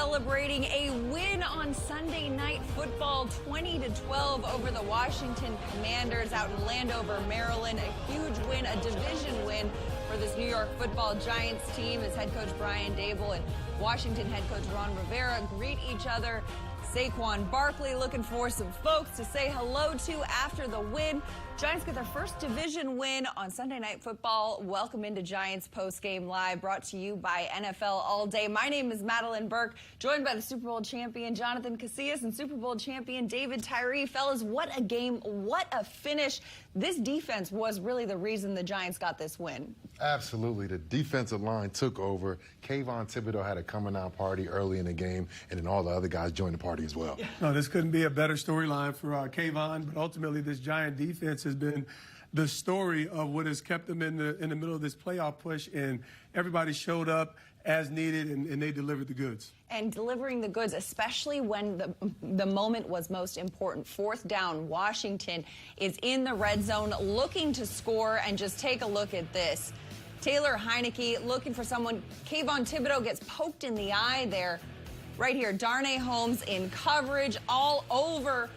celebrating a win on Sunday Night Football, 20-12 over the Washington Commanders out in Landover, Maryland. A huge win, a division win for this New York Football Giants team as head coach Brian Dable and Washington head coach Ron Rivera greet each other. Saquon Barkley looking for some folks to say hello to after the win. Giants get their first division win on Sunday Night Football. Welcome into Giants Postgame Live, brought to you by NFL All Day. My name is Madelyn Burke, joined by the Super Bowl champion Jonathan Casillas and Super Bowl champion David Tyree. Fellas, what a game, what a finish. This defense was really the reason the Giants got this win. Absolutely. The defensive line took over. Kayvon Thibodeau had a coming-out party early in the game, and then all the other guys joined the party as well. No, this couldn't be a better storyline for Kayvon, but ultimately this Giant defense has been the story of what has kept them in the middle of this playoff push, and everybody showed up as needed, and they delivered the goods. And delivering the goods, especially when the moment was most important. Fourth down, Washington is in the red zone looking to score, and just take a look at this. Taylor Heineke looking for someone. Kayvon Thibodeau gets poked in the eye there. Right here, Darnay Holmes in coverage all over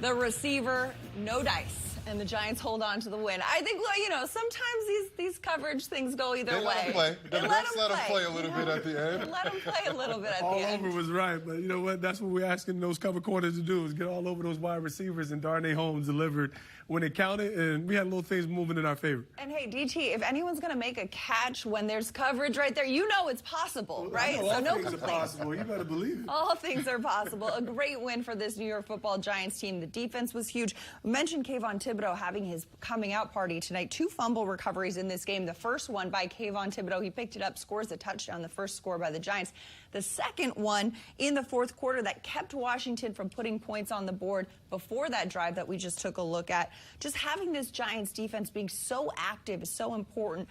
the receiver. No dice. And the Giants hold on to the win. I think, well, you know, sometimes these coverage things go either way. They let them play a little bit at the end. Let them play a little bit at the end. All over was right, but you know what? That's what we're asking those cover corners to do, is get all over those wide receivers, and Darnay Holmes delivered when it counted, and we had little things moving in our favor. And hey, DT, if anyone's going to make a catch when there's coverage right there, you know it's possible, right? So no complaints. Are possible. You better believe it. All things are possible. A great win for this New York Football Giants team. The defense was huge. We mentioned Kayvon Thibodeau having his coming out party tonight. 2 fumble recoveries in this game. The first one by Kayvon Thibodeau. He picked it up, scores a touchdown. The first score by the Giants. The second one in the fourth quarter that kept Washington from putting points on the board before that drive that we just took a look at. Just having this Giants defense being so active is so important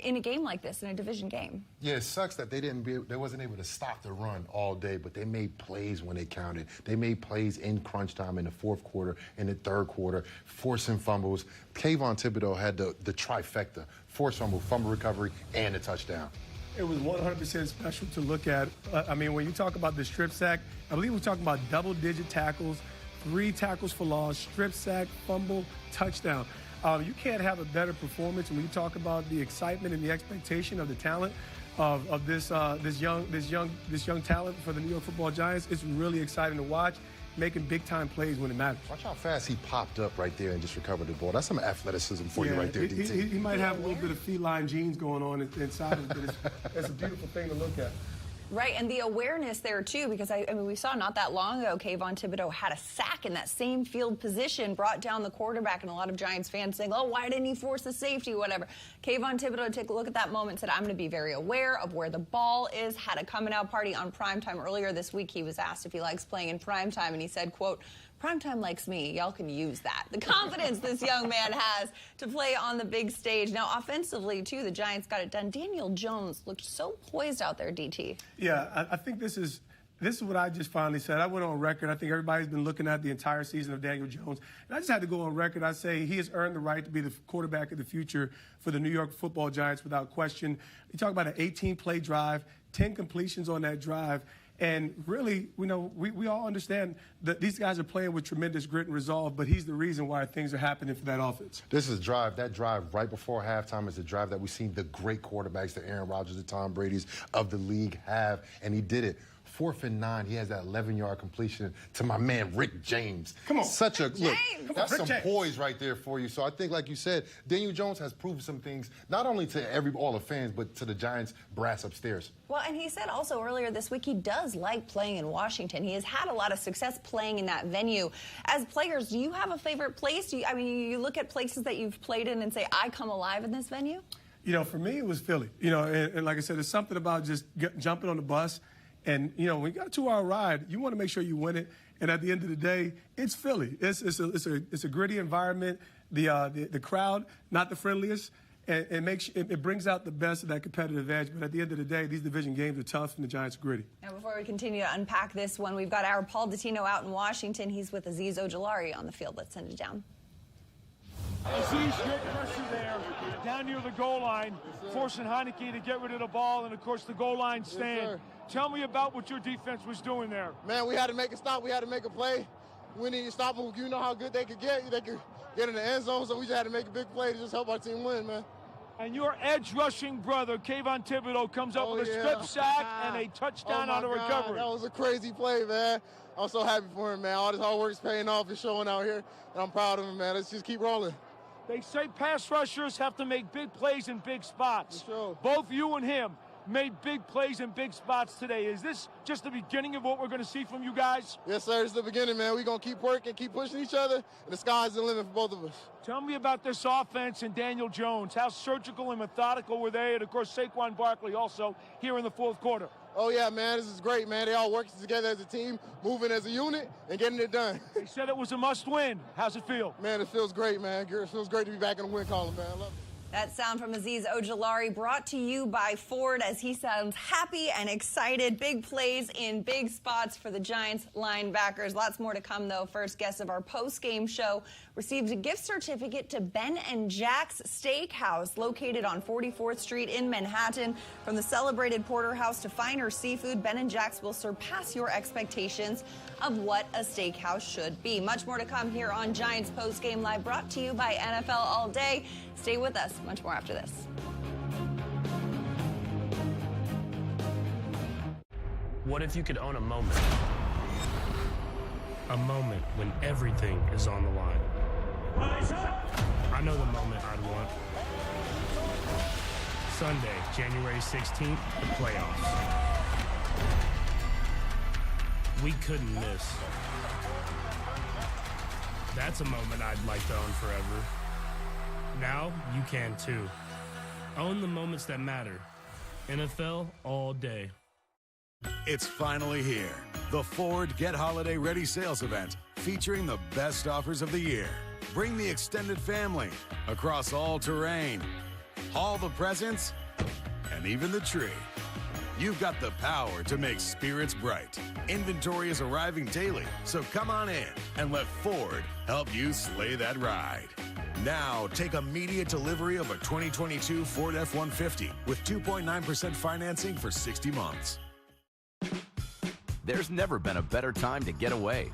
in a game like this, in a division game. Yeah, it sucks that they wasn't able to stop the run all day, but they made plays when they counted. They made plays in crunch time in the fourth quarter, in the third quarter, forcing fumbles. Kayvon Thibodeau had the trifecta: forced fumble recovery, and a touchdown. It was 100% special to look at. I mean, when you talk about the strip sack, I believe we're talking about double-digit tackles, 3 tackles for loss, strip sack, fumble, touchdown. You can't have a better performance when you talk about the excitement and the expectation of the talent of this young talent for the New York Football Giants. It's really exciting to watch, making big-time plays when it matters. Watch how fast he popped up right there and just recovered the ball. That's some athleticism for you right there, DT. He might have a little bit of feline genes going on inside of it, but it's a beautiful thing to look at. Right, and the awareness there, too, because, I mean, we saw not that long ago, Kayvon Thibodeau had a sack in that same field position, brought down the quarterback, and a lot of Giants fans saying, oh, why didn't he force the safety, whatever. Kayvon Thibodeau took a look at that moment and said, I'm going to be very aware of where the ball is, had a coming-out party on primetime. Earlier this week, he was asked if he likes playing in primetime, and he said, quote, primetime likes me. Y'all can use that. The confidence this young man has to play on the big stage. Now, offensively, too, the Giants got it done. Daniel Jones looked so poised out there, DT. Yeah, I think this is what I just finally said. I went on record. I think everybody's been looking at the entire season of Daniel Jones. And I just had to go on record. I say he has earned the right to be the quarterback of the future for the New York Football Giants without question. You talk about an 18-play drive, 10 completions on that drive. And really, you know, we all understand that these guys are playing with tremendous grit and resolve, but he's the reason why things are happening for that offense. This is that drive right before halftime is the drive that we've seen the great quarterbacks, the Aaron Rodgers, the Tom Brady's of the league have, and he did it. 4th and 9, he has that 11-yard completion to my man Rick James. Come on. Such a look. That's some James. Poise right there for you. So I think, like you said, Daniel Jones has proven some things, not only to all the fans, but to the Giants brass upstairs. Well, and he said also earlier this week he does like playing in Washington. He has had a lot of success playing in that venue. As players, do you have a favorite place? I mean, you look at places that you've played in and say, I come alive in this venue? You know, for me, it was Philly. You know, and like I said, there's something about just jumping on the bus. And, you know, when you got a 2-hour ride, you want to make sure you win it. And at the end of the day, it's Philly. It's a gritty environment. The crowd, not the friendliest. And it brings out the best of that competitive edge. But at the end of the day, these division games are tough, and the Giants are gritty. Now, before we continue to unpack this one, we've got our Paul Dottino out in Washington. He's with Azeez Ojulari on the field. Let's send it down. Aziz, great pressure there, down near the goal line, forcing Heineke to get rid of the ball, and of course the goal line stand. Tell me about what your defense was doing there. Man, we had to make a stop. We had to make a play. We need to stop them. You know how good they could get. They could get in the end zone, so we just had to make a big play to just help our team win, man. And your edge rushing brother, Kayvon Thibodeau, comes up with a strip sack and a touchdown on a recovery. That was a crazy play, man. I'm so happy for him, man. All this hard work is paying off and showing out here, and I'm proud of him, man. Let's just keep rolling. They say pass rushers have to make big plays in big spots. For sure. Both you and him made big plays in big spots today. Is this just the beginning of what we're going to see from you guys? Yes, sir. It's the beginning, man. We're going to keep working, keep pushing each other, and the sky's the limit for both of us. Tell me about this offense and Daniel Jones. How surgical and methodical were they? And, of course, Saquon Barkley also here in the fourth quarter. Oh, yeah, man. This is great, man. They all working together as a team, moving as a unit, and getting it done. They said it was a must-win. How's it feel? Man, it feels great, man. It feels great to be back in the win column, man. I love it. That sound from Azeez Ojulari brought to you by Ford as he sounds happy and excited. Big plays in big spots for the Giants linebackers. Lots more to come, though. First guest of our post-game show received a gift certificate to Ben and Jack's Steakhouse, located on 44th Street in Manhattan. From the celebrated porterhouse to finer seafood, Ben and Jack's will surpass your expectations of what a steakhouse should be. Much more to come here on Giants Post-Game Live, brought to you by NFL All Day. Stay with us. Much more after this. What if you could own a moment? A moment when everything is on the line. I know the moment I'd want. Sunday, January 16th, the playoffs. We couldn't miss. That's a moment I'd like to own forever. Now you can too. Own the moments that matter. NFL All Day. It's finally here. The Ford Get Holiday Ready sales event featuring the best offers of the year. Bring the extended family across all terrain, all the presents, and even the tree. You've got the power to make spirits bright. Inventory is arriving daily, so come on in and let Ford help you slay that ride. Now, take immediate delivery of a 2022 Ford F-150 with 2.9% financing for 60 months. There's never been a better time to get away.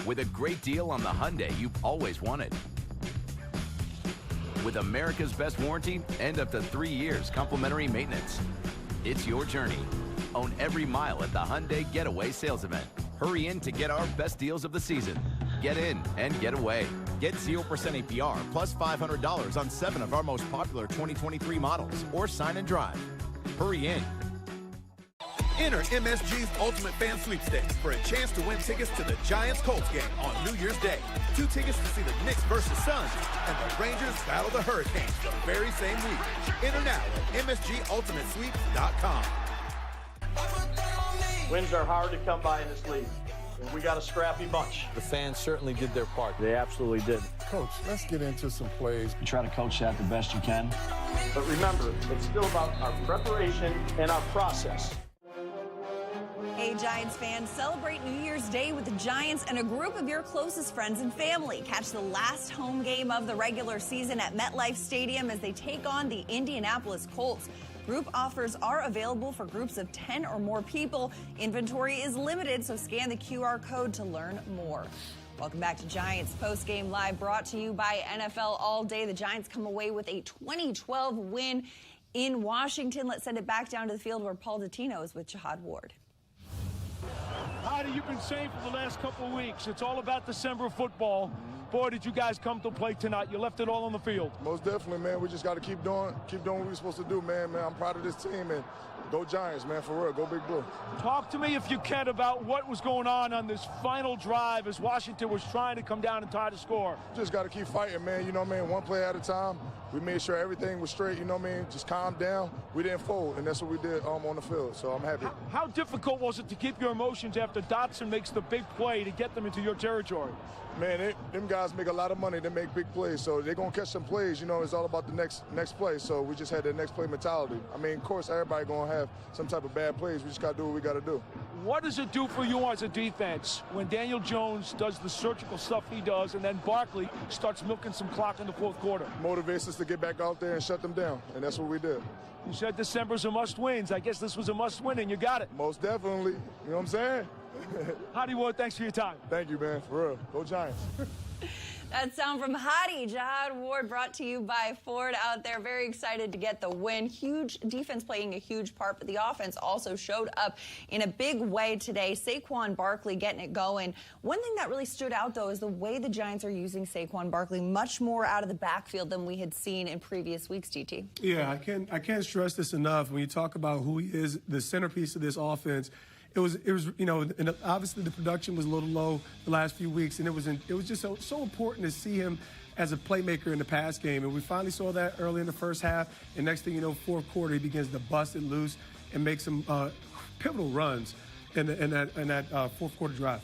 With a great deal on the Hyundai you've always wanted. With America's best warranty and up to 3 years complimentary maintenance. It's your journey. Own every mile at the Hyundai Getaway Sales Event. Hurry in to get our best deals of the season. Get in and get away. Get 0% APR plus $500 on 7 of our most popular 2023 models, or sign and drive. Hurry in. Enter MSG's Ultimate Fan Sweepstakes for a chance to win tickets to the Giants-Colts game on New Year's Day. 2 tickets to see the Knicks versus Suns and the Rangers battle the Hurricanes the very same week. Enter now at MSGUltimateSweeps.com. Wins are hard to come by in this league. We got a scrappy bunch. The fans certainly did their part. They absolutely did. Coach, let's get into some plays. You try to coach that the best you can. But remember, it's still about our preparation and our process. Hey, Giants fans, celebrate New Year's Day with the Giants and a group of your closest friends and family. Catch the last home game of the regular season at MetLife Stadium as they take on the Indianapolis Colts. Group offers are available for groups of 10 or more people. Inventory is limited, so scan the QR code to learn more. Welcome back to Giants Post-Game Live, brought to you by NFL All Day. The Giants come away with a 2012 win in Washington. Let's send it back down to the field where Paul Dottino is with Jihad Ward. Heidi, you've been saying for the last couple of weeks, it's all about December football. Boy, did you guys come to play tonight. You left it all on the field. Most definitely, man. We just got to keep doing what we're supposed to do, man. I'm proud of this team, and go Giants, man, for real. Go Big Blue. Talk to me, if you can, about what was going on this final drive as Washington was trying to come down and tie the score. Just got to keep fighting, man. You know what I mean? One play at a time. We made sure everything was straight, you know what I mean? Just calm down. We didn't fold, and that's what we did on the field, so I'm happy. How difficult was it to keep your emotions after Dotson makes the big play to get them into your territory? Man, them guys make a lot of money. They make big plays, so they're going to catch some plays. You know, it's all about the next play, so we just had that next play mentality. I mean, of course, everybody going to have some type of bad plays. We just got to do what we got to do. What does it do for you as a defense when Daniel Jones does the surgical stuff he does and then Barkley starts milking some clock in the fourth quarter? Motivates us to get back out there and shut them down, and that's what we did. You said December's a must-wins. I guess this was a must-win, and you got it. Most definitely. You know what I'm saying? Hottie Ward, thanks for your time. Thank you, man. For real. Go Giants. That sound from Hottie Jihad Ward, brought to you by Ford out there. Very excited to get the win. Huge defense playing a huge part, but the offense also showed up in a big way today. Saquon Barkley getting it going. One thing that really stood out, though, is the way the Giants are using Saquon Barkley much more out of the backfield than we had seen in previous weeks, DT. Yeah, I can't stress this enough. When you talk about who he is, the centerpiece of this offense, It was, you know, and obviously the production was a little low the last few weeks, and it was just so important to see him as a playmaker in the pass game. And we finally saw that early in the first half. And next thing you know, fourth quarter, he begins to bust it loose and make some pivotal runs in that fourth quarter drive.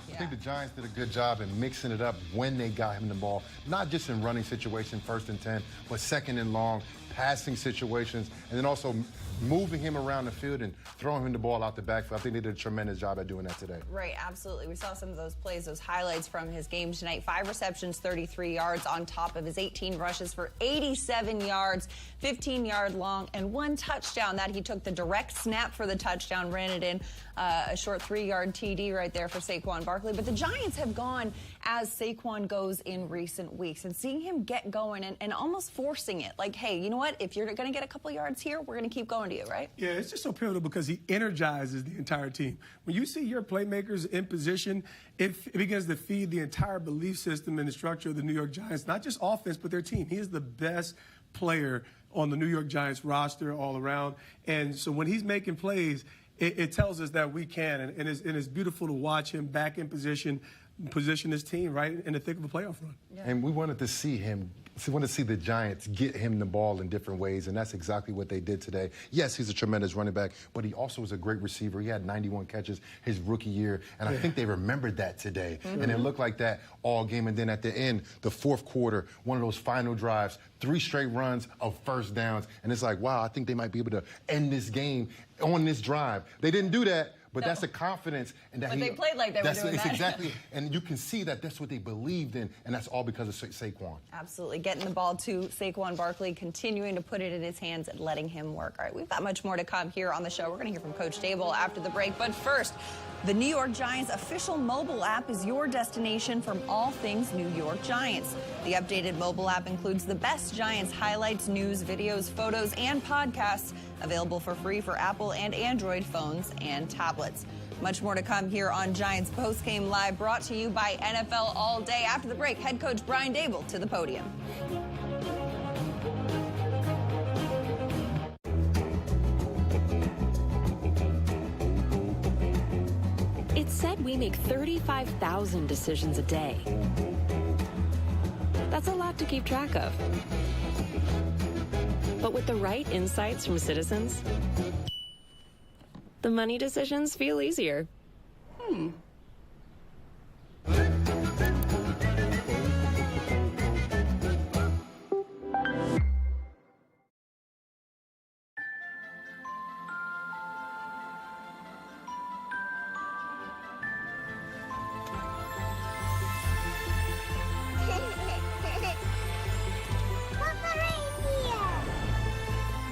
I think the Giants did a good job in mixing it up when they got him the ball, not just in running situations, 1st and 10, but 2nd and long, passing situations, and then also moving him around the field and throwing him the ball out the backfield. I think they did a tremendous job at doing that today. Right, absolutely. We saw some of those plays, those highlights from his game tonight. 5 receptions, 33 yards on top of his 18 rushes for 87 yards, 15-yard long, and 1 touchdown. That he took the direct snap for the touchdown, ran it in a short 3-yard TD right there for Saquon Barkley. But the Giants have gone as Saquon goes in recent weeks, and seeing him get going and almost forcing it. Like, hey, you know what? If you're going to get a couple yards here, we're going to keep going to you, right? Yeah, it's just so pivotal because he energizes the entire team. When you see your playmakers in position, it begins to feed the entire belief system and the structure of the New York Giants, not just offense, but their team. He is the best player on the New York Giants roster all around. And so when he's making plays, it tells us that we can. And it's beautiful to watch him back in position his team right in the thick of a playoff run. Yeah. And we wanted to see him. We want to see the Giants get him the ball in different ways, and that's exactly what they did today. Yes, he's a tremendous running back, but he also was a great receiver. He had 91 catches his rookie year, and I think they remembered that today. Mm-hmm. And it looked like that all game. And then at the end, the fourth quarter, one of those final drives, 3 straight runs of first downs. And it's like, wow, I think they might be able to end this game on this drive. They didn't do that. But that's the confidence, and that but they played like they were doing that. Exactly, and you can see that that's what they believed in, and that's all because of Saquon. Absolutely, getting the ball to Saquon Barkley, continuing to put it in his hands and letting him work. All right, we've got much more to come here on the show. We're going to hear from Coach Dable after the break, but first, the New York Giants official mobile app is your destination from all things New York Giants. The updated mobile app includes the best Giants highlights, news, videos, photos, and podcasts, available for free for Apple and Android phones and tablets. Much more to come here on Giants Postgame Live, brought to you by NFL All Day. After the break, head coach Brian Dable to the podium. It's said we make 35,000 decisions a day. That's a lot to keep track of. But with the right insights from citizens, the money decisions feel easier.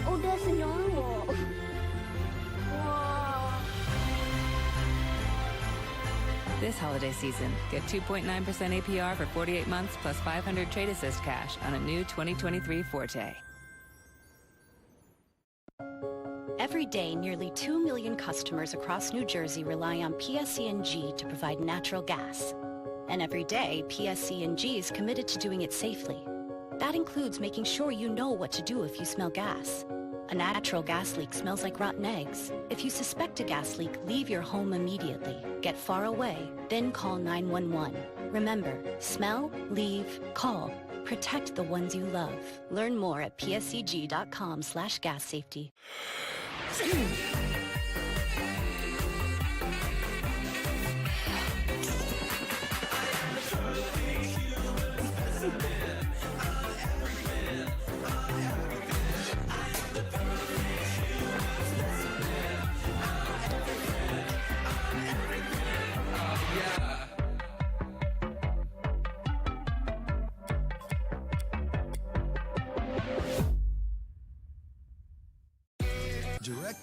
Oh, that's normal. This holiday season, get 2.9% APR for 48 months plus $500 Trade Assist cash on a new 2023 Forte. Every day, nearly 2 million customers across New Jersey rely on PSE&G to provide natural gas. And every day, PSE&G is committed to doing it safely. That includes making sure you know what to do if you smell gas. A natural gas leak smells like rotten eggs. If you suspect a gas leak, leave your home immediately. Get far away, then call 911. Remember, smell, leave, call. Protect the ones you love. Learn more at pseg.com/gas safety.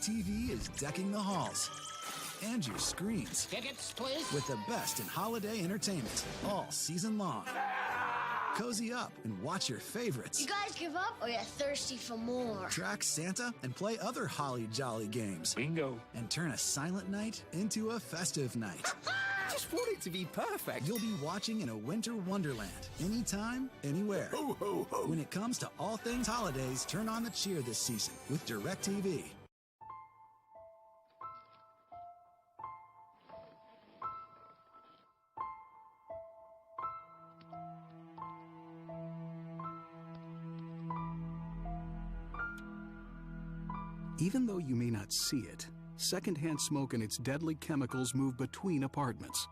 DirecTV is decking the halls and your screens. Tickets, please. With the best in holiday entertainment all season long. Cozy up and watch your favorites. You guys give up or you're thirsty for more? Track Santa and play other holly jolly games. Bingo. And turn a silent night into a festive night. Just want it to be perfect. You'll be watching in a winter wonderland. Anytime, anywhere. Ho, ho, ho. When it comes to all things holidays, turn on the cheer this season with DirecTV. Even though you may not see it, secondhand smoke and its deadly chemicals move between apartments.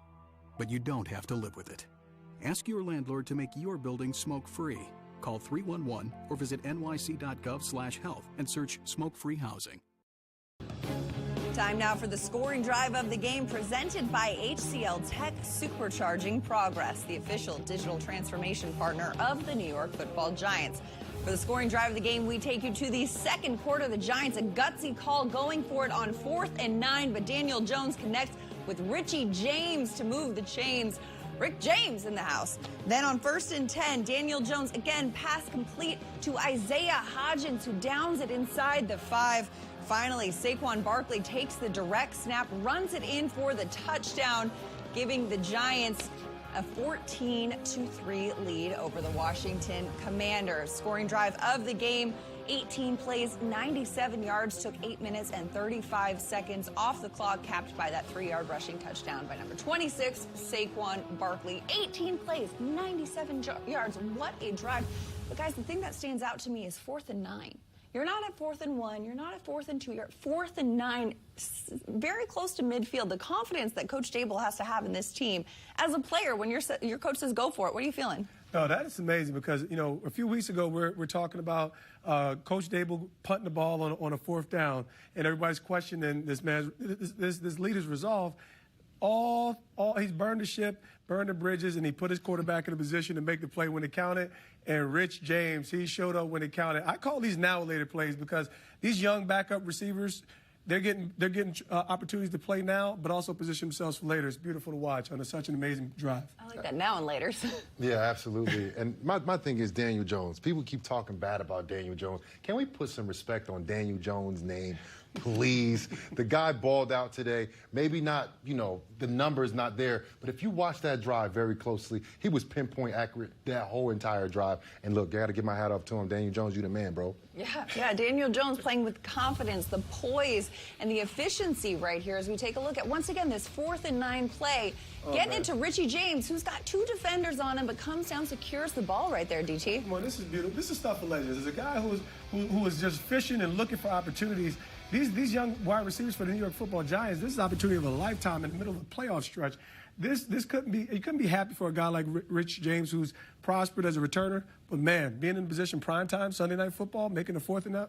But you don't have to live with it. Ask your landlord to make your building smoke-free. Call 311 or visit nyc.gov/health and search smoke-free housing. Time now for the scoring drive of the game, presented by HCL Tech, supercharging progress, the official digital transformation partner of the New York Football Giants. For the scoring drive of the game, we take you to the second quarter. The Giants, a gutsy call going for it on 4th and 9, but Daniel Jones connects with Richie James to move the chains. Rick James in the house. Then on 1st and 10, Daniel Jones, again, pass complete to Isaiah Hodgins, who downs it inside the 5. Finally, Saquon Barkley takes the direct snap, runs it in for the touchdown, giving the Giants a 14-3 lead over the Washington Commanders. Scoring drive of the game, 18 plays, 97 yards, took 8 minutes and 35 seconds off the clock, capped by that 3-yard rushing touchdown by number 26, Saquon Barkley. 18 plays, 97 yards. What a drive. But guys, the thing that stands out to me is 4th and 9. You're not at 4th and 1. You're not at 4th and 2. You're at 4th and 9, very close to midfield. The confidence that Coach Dable has to have in this team. As a player, when your coach says go for it, what are you feeling? No, that is amazing because, you know, a few weeks ago we're talking about Coach Dable punting the ball on a 4th down, and everybody's questioning this leader's resolve. He's burned the ship, burned the bridges, and he put his quarterback in a position to make the play when it counted. And Rich James, he showed up when it counted. I call these now-later plays because these young backup receivers, they're getting opportunities to play now, but also position themselves for later. It's beautiful to watch on such an amazing drive. I like that, now and later. Yeah, absolutely. And my thing is Daniel Jones. People keep talking bad about Daniel Jones. Can we put some respect on Daniel Jones' name? Please. The guy balled out today. Maybe not, you know, the number's not there, but if you watch that drive very closely, he was accurate that whole entire drive. And look, I got to give my hat off to him. Daniel Jones, you the man, bro. Yeah, Daniel Jones playing with confidence, the poise, and the efficiency right here as we take a look at, once again, this 4th and 9 play. Getting it to Richie James, who's got 2 defenders on him, but comes down, secures the ball right there, DT. Well, this is beautiful. This is stuff for legends. As a guy who is just fishing and looking for opportunities, these young wide receivers for the New York Football Giants, this is an opportunity of a lifetime in the middle of a playoff stretch. You couldn't be happy for a guy like Rich James, who's prospered as a returner. But man, being in position primetime, Sunday Night Football, making a 4th and 9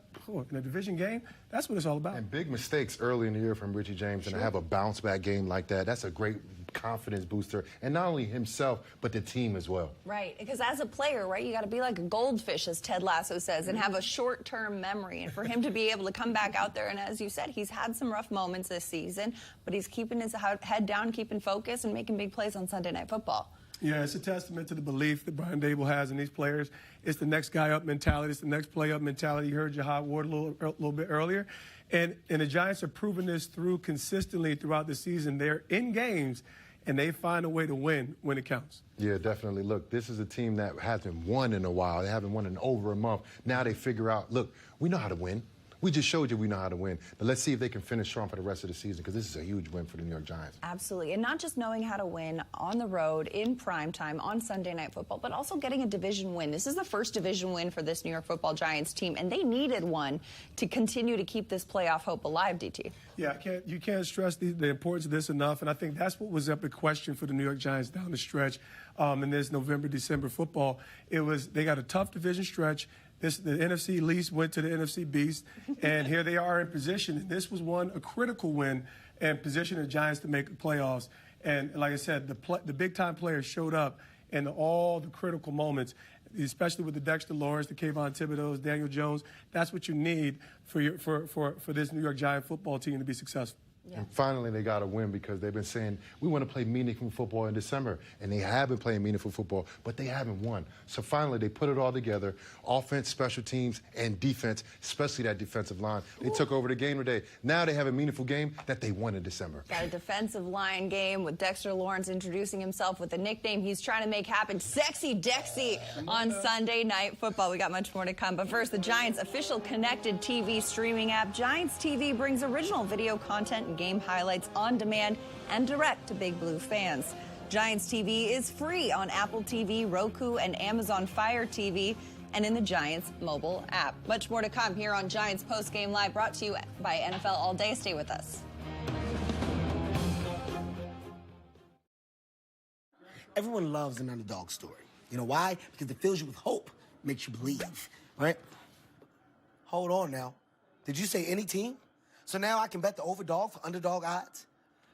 in a division game, that's what it's all about. And big mistakes early in the year from Richie James, and to have a bounce back game like that, that's a great confidence booster, and not only himself but the team as well. Right, because as a player, right, you got to be like a goldfish, as Ted Lasso says, and have a short-term memory. And for him to be able to come back out there, and as you said, he's had some rough moments this season, but he's keeping his head down, keeping focus, and making big plays on Sunday Night Football. Yeah, it's a testament to the belief that Brian Dable has in these players. It's the next guy up mentality. It's the next play up mentality. You heard Jahad Ward a little bit earlier. And the Giants have proven this consistently throughout the season. They're in games, and they find a way to win when it counts. Yeah, definitely. Look, this is a team that hasn't won in a while. They haven't won in over a month. Now they figure out, look, we know how to win. We just showed you we know how to win. But let's see if they can finish strong for the rest of the season, because this is a huge win for the New York Giants. Absolutely. And not just knowing how to win on the road, in primetime, on Sunday Night Football, but also getting a division win. This is the first division win for this New York Football Giants team, and they needed one to continue to keep this playoff hope alive, DT. Yeah, you can't stress the importance of this enough, and I think that's what was up in question for the New York Giants down the stretch in this November-December football. They got a tough division stretch. The NFC least went to the NFC beast, and here they are in position. And this was a critical win and positioned the Giants to make the playoffs. And like I said, the big-time players showed up in all the critical moments. especially with the Dexter Lawrence, the Kayvon Thibodeaux, Daniel Jones. That's what you need for this New York Giant football team to be successful. And finally, they got a win because they've been saying, we want to play meaningful football in December. And they have been playing meaningful football, but they haven't won. So finally, they put it all together, offense, special teams, and defense, especially that defensive line. They took over the game today. Now they have a meaningful game that they won in December. Got a defensive line game with Dexter Lawrence introducing himself with a nickname he's trying to make happen, Sexy Dexy, on Sunday Night Football. We got much more to come. But first, the Giants' official connected TV streaming app, Giants TV, brings original video content and game highlights on demand and direct to Big Blue fans. Giants TV is free on Apple TV, Roku, and Amazon Fire TV, and in the Giants mobile app. Much more to come here on Giants Postgame Live, brought to you by NFL All Day. Stay with us. Everyone loves an underdog story. You know why? Because it fills you with hope, makes you believe, right? Hold on now. Did you say any team? So now I can bet the overdog for underdog odds?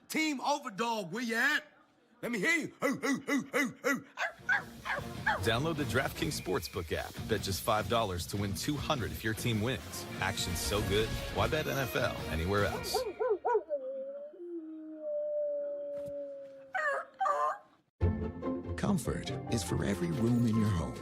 Team Overdog, where you at? Let me hear you. Download the DraftKings Sportsbook app. Bet just $5 to win $200 if your team wins. Action's so good, why bet NFL anywhere else? Comfort is for every room in your home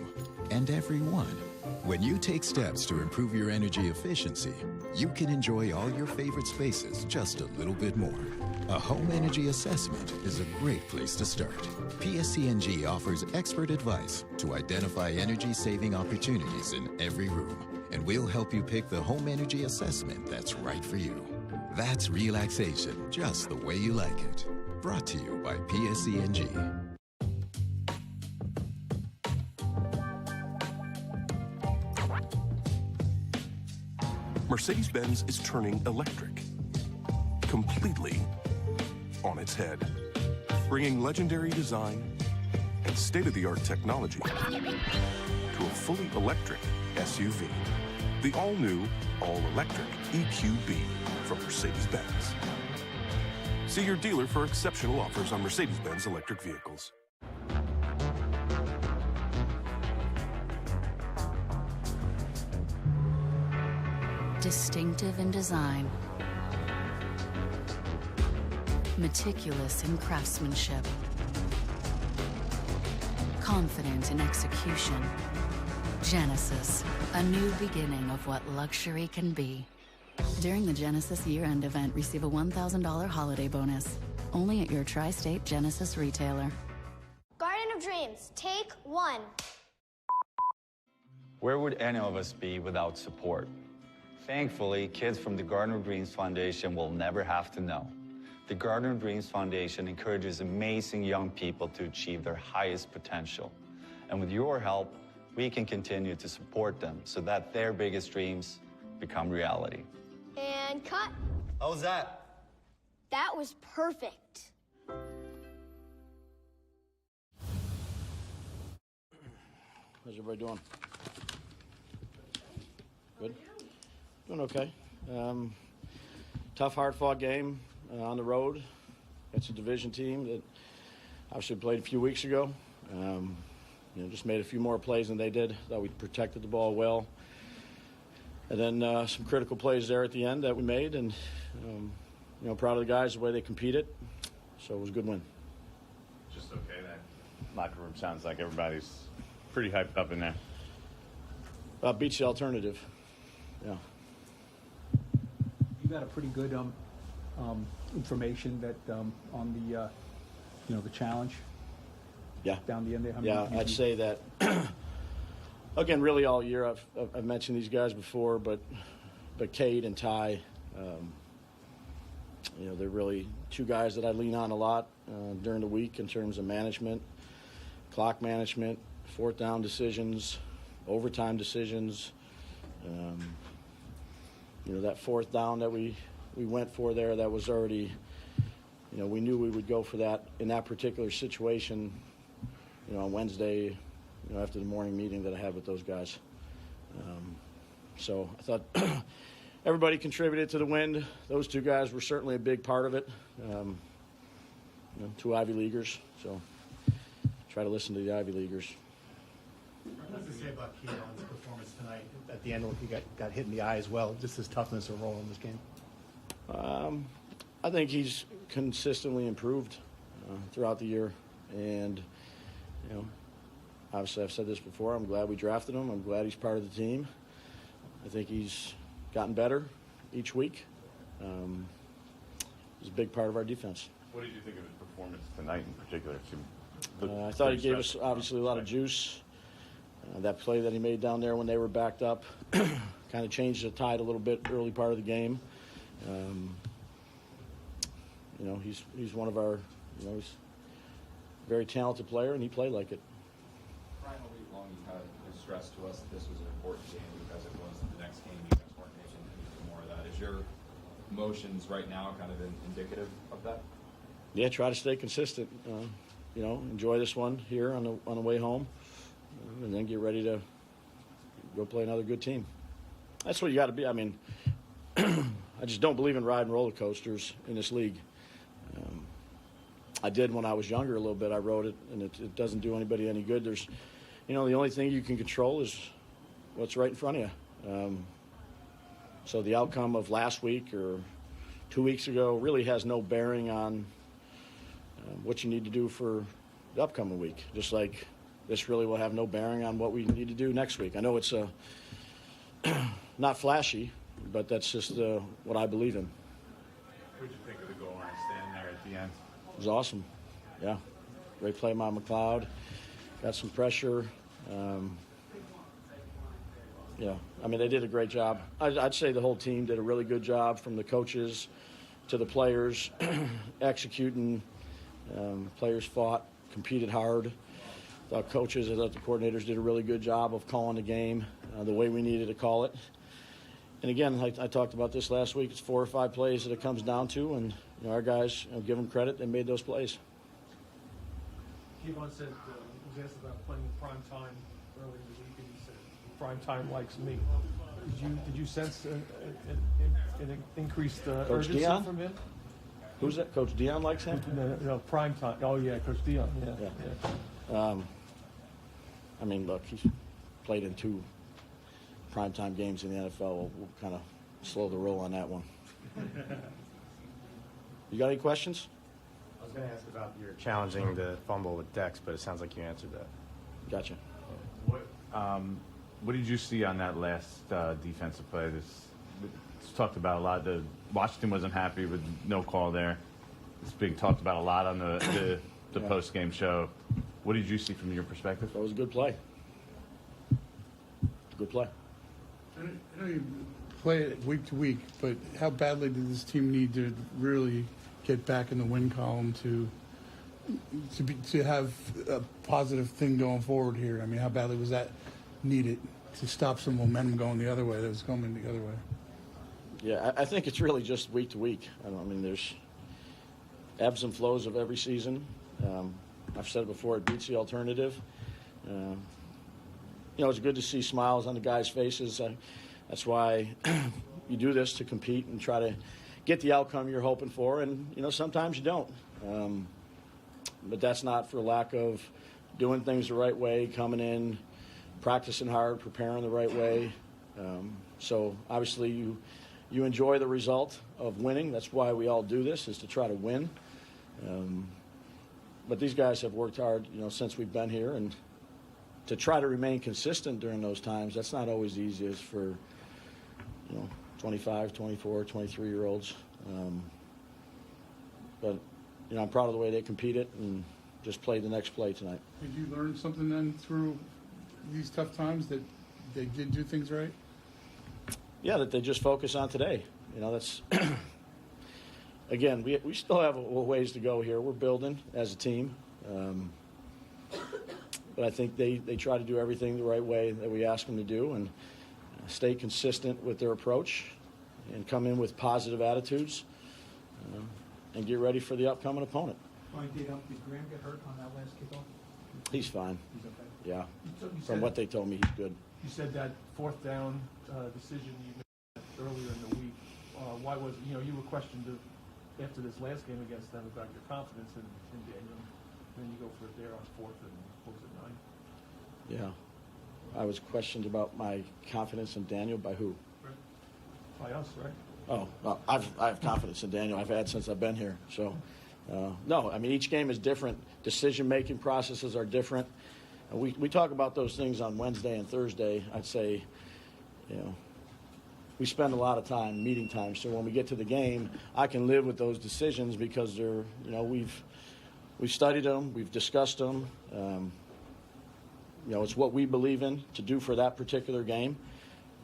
and everyone. When you take steps to improve your energy efficiency, you can enjoy all your favorite spaces just a little bit more. A home energy assessment is a great place to start. PSC&G offers expert advice to identify energy-saving opportunities in every room, and we'll help you pick the home energy assessment that's right for you. That's relaxation just the way you like it. Brought to you by PSC&G. Mercedes-Benz is turning electric, completely on its head, bringing legendary design and state-of-the-art technology to a fully electric SUV. The all-new, all-electric EQB from Mercedes-Benz. See your dealer for exceptional offers on Mercedes-Benz electric vehicles. Distinctive in design, meticulous in craftsmanship, confident in execution. Genesis, a new beginning of what luxury can be. During the Genesis year-end event, receive a $1,000 holiday bonus. Only at your tri-state Genesis retailer. Garden of Dreams, take 1. Where would any of us be without support? Thankfully, kids from the Garden of Dreams Foundation will never have to know. The Garden of Dreams Foundation encourages amazing young people to achieve their highest potential. And with your help, we can continue to support them so that their biggest dreams become reality. And cut. How was that? That was perfect. How's everybody doing? Good? Doing okay. Tough, hard-fought game on the road. It's a division team that obviously played a few weeks ago. Just made a few more plays than they did. Thought we protected the ball well. And then some critical plays there at the end that we made. And, proud of the guys, the way they competed. So it was a good win. Just okay. That locker room sounds like everybody's pretty hyped up in there. Beats the alternative. Yeah. You got a pretty good information that on the challenge. Yeah. Down the end there. Yeah, I'd say that. Again, really all year I've mentioned these guys before, but Cade and Ty, they're really two guys that I lean on a lot during the week in terms of management, clock management, fourth down decisions, overtime decisions. That fourth down that we went for there, that was already, we knew we would go for that in that particular situation, on Wednesday, after the morning meeting that I had with those guys. So I thought everybody contributed to the win. Those two guys were certainly a big part of it. Two Ivy Leaguers, so try to listen to the Ivy Leaguers. What does it say about Keon's performance tonight? At the end, he got hit in the eye as well. Just his toughness overall in this game. I think he's consistently improved throughout the year, and obviously I've said this before. I'm glad we drafted him. I'm glad he's part of the team. I think he's gotten better each week. He's a big part of our defense. What did you think of his performance tonight in particular? I thought he gave us obviously a lot of juice. That play that he made down there when they were backed up kind of changed the tide a little bit early part of the game. He's one of our, he's a very talented player, and he played like it. Brian, all week long you had stressed to us that this was an important game because it was the next game you guys weren't making anything more of that. Is your emotions right now kind of indicative of that? Yeah, try to stay consistent. Enjoy this one here on the way home, and then get ready to go play another good team. That's what you got to be. I mean, I just don't believe in riding roller coasters in this league. I did when I was younger a little bit. I rode it, and it doesn't do anybody any good. There's, the only thing you can control is what's right in front of you. So the outcome of last week or 2 weeks ago really has no bearing on what you need to do for the upcoming week. Just like this really will have no bearing on what we need to do next week. I know it's not flashy, but that's just what I believe in. What did you think of the goal line stand there at the end? It was awesome. Yeah. Great play by McLeod. Got some pressure. They did a great job. I'd say the whole team did a really good job, from the coaches to the players, executing. Players fought, competed hard. The coaches and the coordinators did a really good job of calling the game the way we needed to call it. And again, I talked about this last week. It's 4 or 5 plays that it comes down to, and our guys, give them credit. They made those plays. Kevon said, was asked about playing prime time early in the week, and he said, prime time likes me. Did you sense an increased urgency Dion? from him? Who's that? Coach Dion likes him? No, prime time. Oh, yeah, Coach Dion. Yeah. Look, he's played in 2 primetime games in the NFL. We'll kind of slow the roll on that one. You got any questions? I was going to ask about your challenging the fumble with Dex, but it sounds like you answered that. Gotcha. What did you see on that last defensive play? It's talked about a lot. Washington wasn't happy with no call there. It's being talked about a lot on the post-game show. What did you see from your perspective? That was a good play. Good play. I know you play it week to week, but how badly did this team need to really get back in the win column to have a positive thing going forward here? I mean, how badly was that needed to stop some momentum going the other way that was coming the other way? Yeah, I think it's really just week to week. There's ebbs and flows of every season. I've said it before, it beats the alternative. It's good to see smiles on the guys' faces. That's why you do this, to compete and try to get the outcome you're hoping for. And, sometimes you don't. But that's not for lack of doing things the right way, coming in, practicing hard, preparing the right way. So obviously you enjoy the result of winning. That's why we all do this, is to try to win. But these guys have worked hard, since we've been here, and to try to remain consistent during those times, that's not always the easiest for, 25, 24, 23-year-olds. But, I'm proud of the way they competed and just played the next play tonight. Did you learn something then through these tough times, that they did do things right? Yeah, that they just focus on today. That's again, we still have a ways to go here. We're building as a team. But I think they try to do everything the right way that we ask them to do, and stay consistent with their approach, and come in with positive attitudes, and get ready for the upcoming opponent. Did Graham get hurt on that last kickoff? He's fine. He's okay. Yeah. You From what they told me, he's good. You said that 4th down decision you made earlier in the week. Why was you were questioned after this last game against them about your confidence in Daniel, and then you go for it there on 4th and what was it, 9? Yeah. I was questioned about my confidence in Daniel by who? By us, right? Oh, well, I have confidence in Daniel. I've had since I've been here. So, no, I mean, each game is different. Decision-making processes are different. We talk about those things on Wednesday and Thursday. I'd say, we spend a lot of time, meeting time. So when we get to the game, I can live with those decisions because they're, we've studied them, we've discussed them. It's what we believe in to do for that particular game.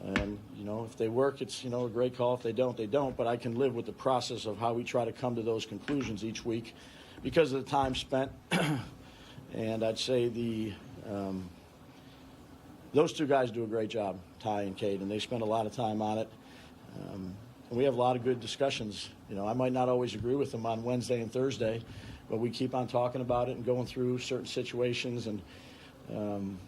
And, if they work, it's, a great call. If they don't, they don't. But I can live with the process of how we try to come to those conclusions each week because of the time spent. And I'd say those two guys do a great job, Ty and Cade, and they spend a lot of time on it. And we have a lot of good discussions. I might not always agree with them on Wednesday and Thursday, but we keep on talking about it and going through certain situations. And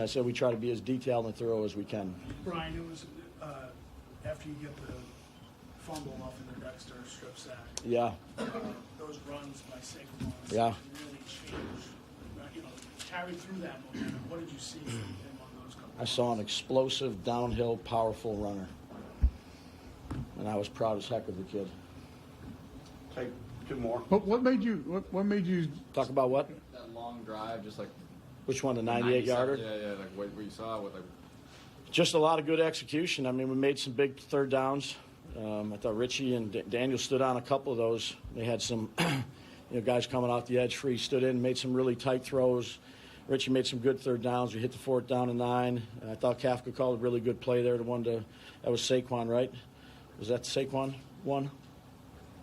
I said we try to be as detailed and thorough as we can. Brian, it was after you get the fumble off of the Dexter strip sack. Yeah. Those runs by Saquon yeah. really changed. Carry through that momentum. What did you see from him on those couple? I saw an explosive, downhill, powerful runner, and I was proud as heck of the kid. Take two more. What made you talk about what? That long drive, just like which one, the 98-yarder? Yeah, like what you saw with like. Just a lot of good execution. I mean, we made some big third downs. I thought Richie and Daniel stood on a couple of those. They had some, guys coming off the edge free, stood in, made some really tight throws. Richie made some good third downs. We hit the 4th down and 9. I thought Kafka called a really good play there. That was Saquon, right? Was that Saquon one?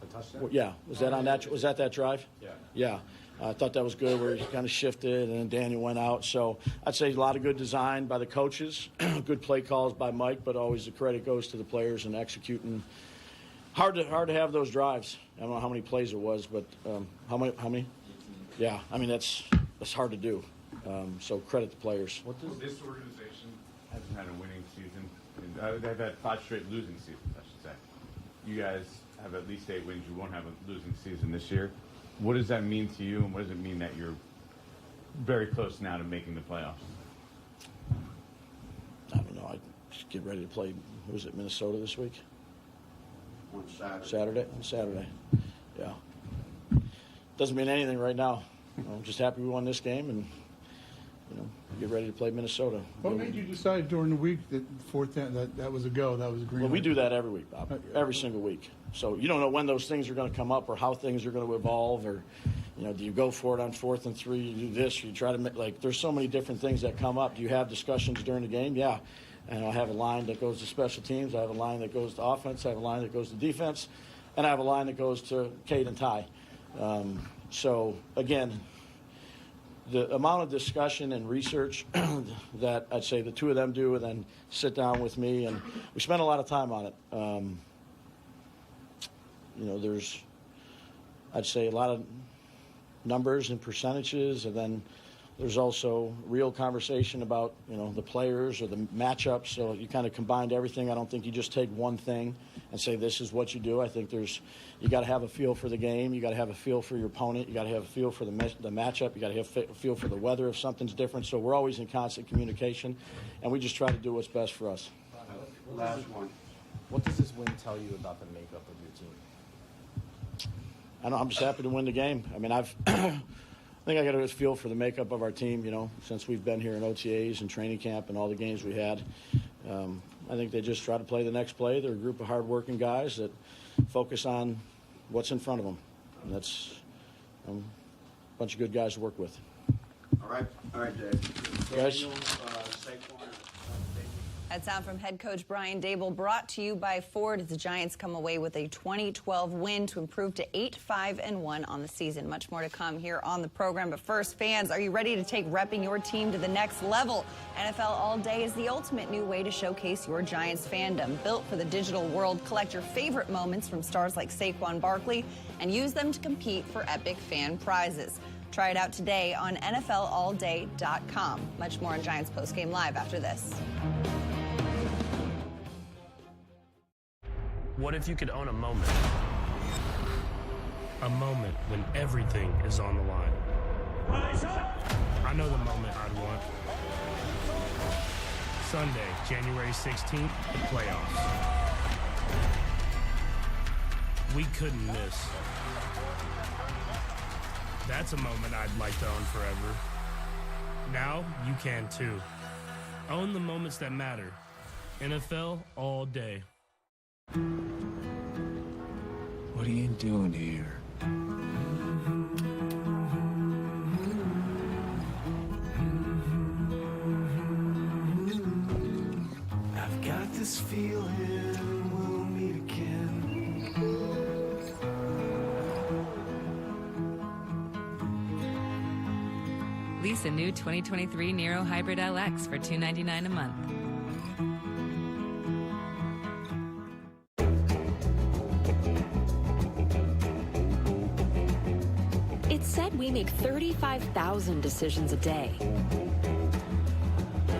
A touchdown? Yeah. Was that that drive? Yeah. Yeah. I thought that was good where he kind of shifted and then Daniel went out. So I'd say a lot of good design by the coaches, good play calls by Mike, but always the credit goes to the players and executing. Hard to have those drives. I don't know how many plays it was, but how many? Yeah. I mean, that's hard to do. So credit the players. This organization hasn't had a winning season. They've had 5 straight losing seasons, I should say. You guys have at least 8 wins. You won't have a losing season this year. What does that mean to you, and what does it mean that you're very close now to making the playoffs? I don't know. I just get ready to play. Who was it, Minnesota this week? On Saturday. On Saturday. Yeah. Doesn't mean anything right now. I'm just happy we won this game and, get ready to play Minnesota. What made you decide during the week that 4th down, that was a go, that was a green light? Well, we do that every week, Bob. Every single week. So you don't know when those things are going to come up or how things are going to evolve or, do you go for it on 4th and 3, you do this, you try to make, there's so many different things that come up. Do you have discussions during the game? Yeah. And I have a line that goes to special teams. I have a line that goes to offense. I have a line that goes to defense. And I have a line that goes to Cade and Ty. So, again, the amount of discussion and research that I'd say the two of them do and then sit down with me, and we spend a lot of time on it. There's, I'd say, a lot of numbers and percentages, and then there's also real conversation about, the players or the matchups. So you kind of combined everything. I don't think you just take one thing and say this is what you do. I think you got to have a feel for the game. You got to have a feel for your opponent. You got to have a feel for the matchup. You got to have a feel for the weather if something's different. So we're always in constant communication, and we just try to do what's best for us. Last one. What does this win tell you about the makeup of your team? I'm just happy to win the game. I mean, I think I got a feel for the makeup of our team, since we've been here in OTAs and training camp and all the games we had. I think they just try to play the next play. They're a group of hard-working guys that focus on what's in front of them. And that's a bunch of good guys to work with. All right, Dave. Yes. Daniel, Saquon. That sound from head coach Brian Dable, brought to you by Ford, as the Giants come away with a 2012 win to improve to 8-5-1 on the season. Much more to come here on the program. But first, fans, are you ready to take repping your team to the next level? NFL All Day is the ultimate new way to showcase your Giants fandom. Built for the digital world, collect your favorite moments from stars like Saquon Barkley and use them to compete for epic fan prizes. Try it out today on NFLAllDay.com. Much more on Giants Postgame Live after this. What if you could own a moment? A moment when everything is on the line. I know the moment I'd want. Sunday, January 16th, the playoffs. We couldn't miss. That's a moment I'd like to own forever. Now, you can too. Own the moments that matter. NFL all day. What are you doing here? I've got this feeling we'll meet again. Lease a new 2023 Nero Hybrid LX for $299 a month. It's said we make 35,000 decisions a day.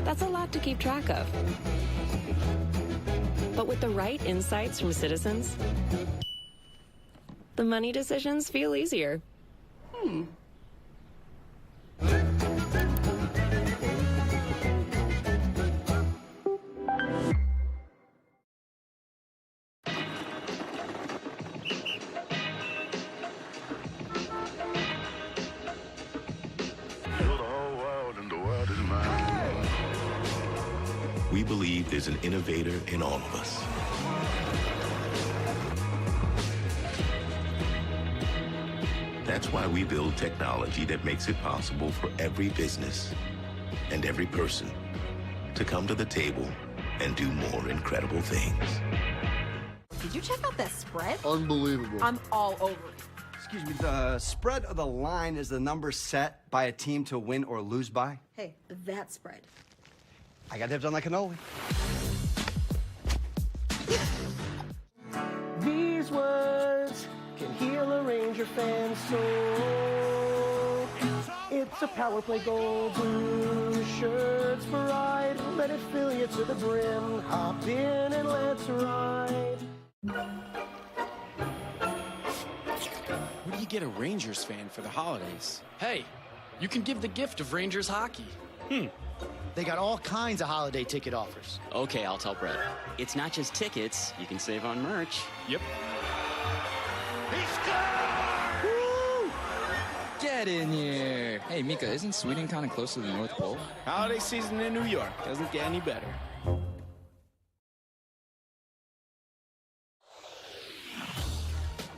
That's a lot to keep track of. But with the right insights from citizens, the money decisions feel easier. We believe there's an innovator in all of us. That's why we build technology that makes it possible for every business and every person to come to the table and do more incredible things. Did you check out that spread? Unbelievable. I'm all over it. Excuse me, the spread of the line is the number set by a team to win or lose by? Hey, that spread. I got dibs on that cannoli. These words can heal a Ranger fan's soul. It's a power play goal, blue shirts pride. Let it fill you to the brim. Hop in and let's ride. What do you get a Rangers fan for the holidays? Hey, you can give the gift of Rangers hockey. They got all kinds of holiday ticket offers. Okay, I'll tell Brett. It's not just tickets. You can save on merch. Yep. Woo! Get in here. Hey, Mika, isn't Sweden kind of close to the North Pole? Holiday season in New York doesn't get any better.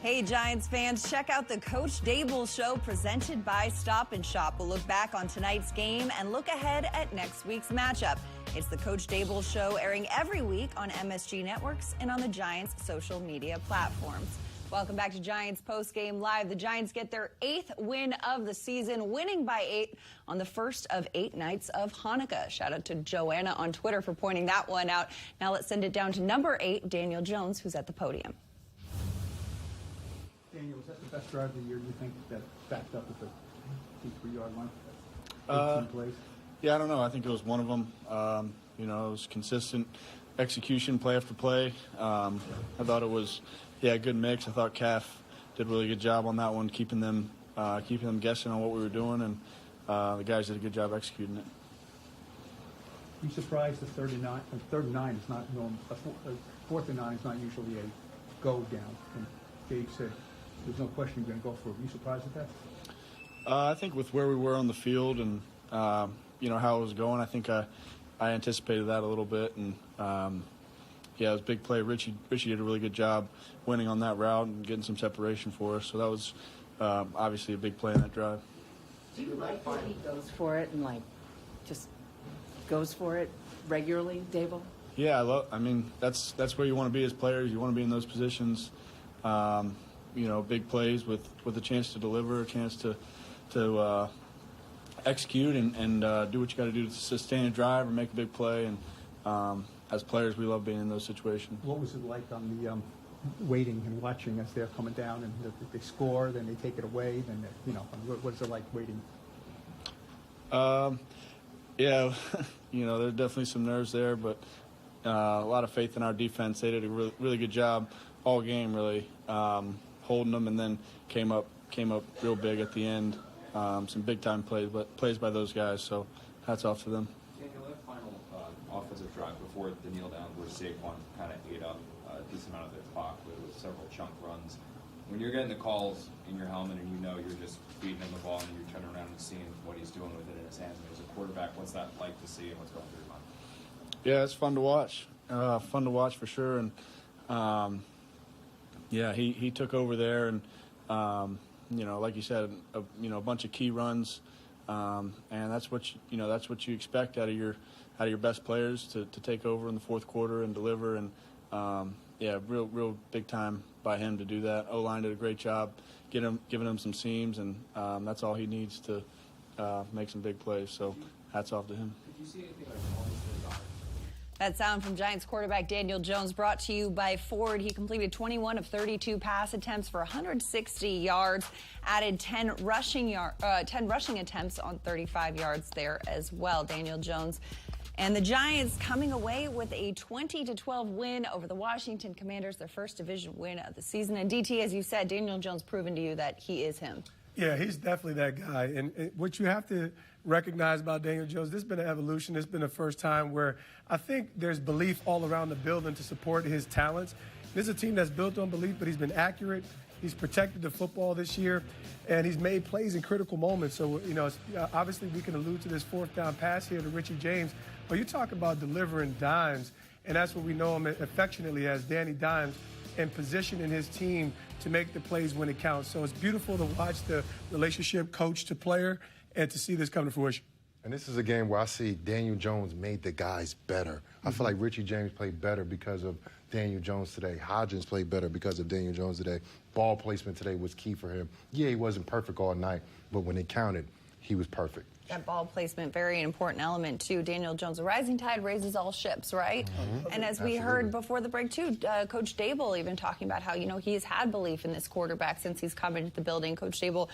Hey, Giants fans, check out the Coach Dable Show presented by Stop and Shop. We'll look back on tonight's game and look ahead at next week's matchup. It's the Coach Dable Show airing every week on MSG Networks and on the Giants' social media platforms. Welcome back to Giants Postgame Live. The Giants get their 8th win of the season, winning by 8 on the first of 8 nights of Hanukkah. Shout out to Joanna on Twitter for pointing that one out. Now let's send it down to number 8, Daniel Jones, who's at the podium. Daniel, was that the best drive of the year, you think, that backed up at the 2-3-yard line? 18 plays? Yeah, I don't know. I think it was one of them. It was consistent execution, play after play. I thought it was, a good mix. I thought Calf did a really good job on that one, keeping them guessing on what we were doing, and the guys did a good job executing it. You surprised the 3rd and 9 is not normal. 4th and 9 is not usually a go down. And Gabe said there's no question you're going to go for it. Were you surprised at that? I think with where we were on the field and how it was going, I think I anticipated that a little bit, and it was a big play. Richie did a really good job winning on that route and getting some separation for us. So that was obviously a big play in that drive. Do you like that he goes for it and just goes for it regularly, Dable? Yeah, that's where you want to be as players. You want to be in those positions. Big plays with a chance to deliver, a chance to execute and do what you got to do to sustain a drive or make a big play. And as players, we love being in those situations. What was it like on the waiting and watching as they're coming down and they score, then they take it away, then what is it like waiting? There's definitely some nerves there, but a lot of faith in our defense. They did a really good job all game, really holding them, and then came up real big at the end. some big-time plays by those guys, so hats off to them. Daniel, that final offensive drive before the kneel down where Saquon kind of ate up a decent amount of the clock with several chunk runs. When you're getting the calls in your helmet and you know you're just feeding him the ball and you're turning around and seeing what he's doing with it in his hands, and as a quarterback, what's that like to see and what's going through your mind? Yeah, it's fun to watch. Fun to watch for sure. And yeah, he took over there, and like you said, a bunch of key runs, and that's what you expect out of your best players to take over in the fourth quarter and deliver. And real big time by him to do that. O-line did a great job giving him some seams, and that's all he needs to make some big plays. So hats off to him. Did you see anything like That sound from Giants quarterback Daniel Jones brought to you by Ford. He completed 21 of 32 pass attempts for 160 yards, added 10 rushing attempts on 35 yards there as well. Daniel Jones and the Giants coming away with a 20-12 win over the Washington Commanders, their first division win of the season. And DT, as you said, Daniel Jones proven to you that he is him. Yeah, he's definitely that guy. And what you have to recognize about Daniel Jones, this has been an evolution. This has been the first time where I think there's belief all around the building to support his talents. This is a team that's built on belief, but he's been accurate. He's protected the football this year, and he's made plays in critical moments. So, obviously we can allude to this fourth down pass here to Richie James, but you talk about delivering dimes, and that's what we know him affectionately as, Danny Dimes, and positioning his team to make the plays when it counts. So it's beautiful to watch the relationship coach to player and to see this come to fruition. And this is a game where I see Daniel Jones made the guys better. I feel like Richie James played better because of Daniel Jones today. Hodgins played better because of Daniel Jones today. Ball placement today was key for him. Yeah, he wasn't perfect all night, but when it counted, he was perfect. That ball placement, very important element, too. Daniel Jones, a rising tide raises all ships, right? And as we heard before the break, too, Coach Dable even talking about how, he has had belief in this quarterback since he's come into the building. Coach Dable,